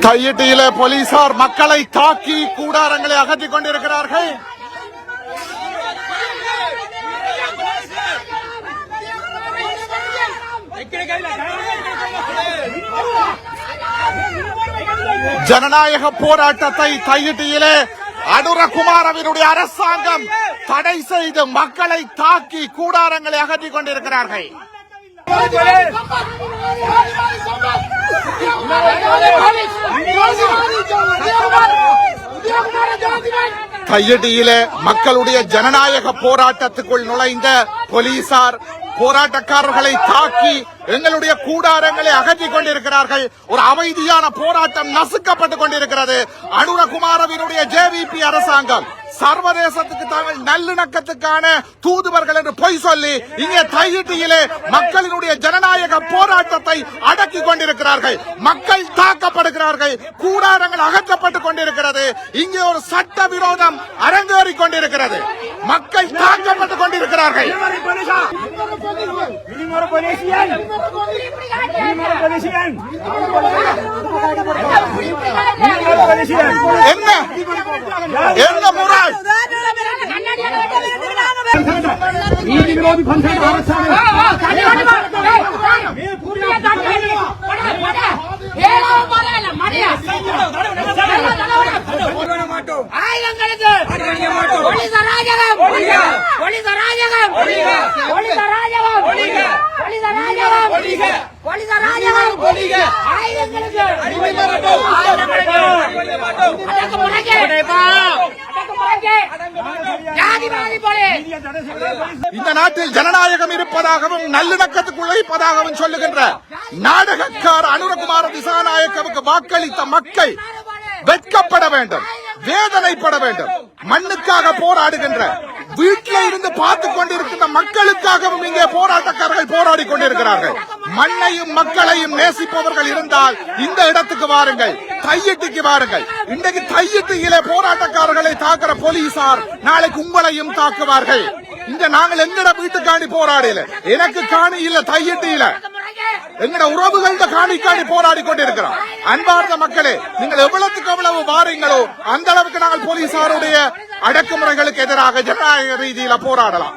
தையிட்டியிலே போலீசார் மக்களை தாக்கி கூடாரங்களை அகற்றிக் கொண்டிருக்கிறார்கள். ஜனநாயக போராட்டத்தை தையிட்டியிலே அனுரகுமாரவினுடைய அரசாங்கம் தடை செய்து மக்களை தாக்கி கூடாரங்களை அகற்றிக் கொண்டிருக்கிறார்கள். தையிட்டியிலே மக்களுடைய ஜனநாயக போராட்டத்துக்குள் நுழைந்த போலீசார் போராட்டக்காரர்களை தாக்கி எங்களுடைய கூடாரங்களை அகற்றிக் கொண்டிருக்கிறார்கள். ஒரு அமைதியான போராட்டம் நசுக்கப்பட்டுக் கொண்டிருக்கிறது. அனுரகுமாரவினுடைய ஜேவிபி அரசாங்கம் சர்வதேசத்துக்கு தாங்கள் நல்லிணக்கத்துக்கான தூதுவர்கள் என்று பொய் சொல்லி இங்கே தையிட்டியிலே மக்களினுடைய ஜனநாயக போராட்டத்தை அடக்கிக் கொண்டிருக்கிறார்கள். மக்கள் தாக்கப்படுகிறார்கள். கூடாரங்கள் அகற்றப்பட்டுக் கொண்டிருக்கிறது. இங்கே ஒரு சட்ட விரோதம் அரங்கேறிக் கொண்டிருக்கிறது. மக்கள் தாக்கப்பட்டுக் கொண்டிருக்கிறார்கள். என்ன முறை நீதி விரோதி பஞ்சாயத்து இந்த நாட்டில் ஜனநாயகம் இருப்பதாகவும் நல்லிணக்கத்துக்கு உழைப்பதாகவும் சொல்லுகின்ற நாடகக்கார அனுரகுமார திசாநாயக்கவுக்கு வாக்களித்த மக்கள் வெட்கப்பட வேண்டும், வேதனைப்பட வேண்டும். மண்ணுக்காக போராடுகின்ற வீட்டில் இருந்து பார்த்துக் கொண்டிருக்கின்ற மக்களுக்காகவும் இங்கே போராட்டக்காரர்கள் போராடி கொண்டிருக்கிறார்கள். மண்ணையும் மக்களையும் நேசிப்பவர்கள் இருந்தால் இந்த இடத்துக்கு வாருங்கள், தையிட்டிக்கு வாருங்கள். இன்றைக்கு தையிட்டியிலே போராட்டக்காரர்களை தாக்குற போலீசார் நாளைக்கு உங்களையும் தாக்குவார்கள். இங்க நாங்கள் எங்கட வீட்டுக்காண்டி போராடல, எனக்கு காணி இல்ல, தையிட்டியில எங்கட உறவுகள காணி போராடி கொண்டிருக்கிறோம். அன்பார்ந்த மக்களே, நீங்கள் எவ்வளவுக்கு எவ்வளவு வாரீங்களோ அந்த அளவுக்கு நாங்கள் போலீசாருடைய அடக்குமுறைகளுக்கு எதிராக ஜனநாயக ரீதியில போராடலாம்.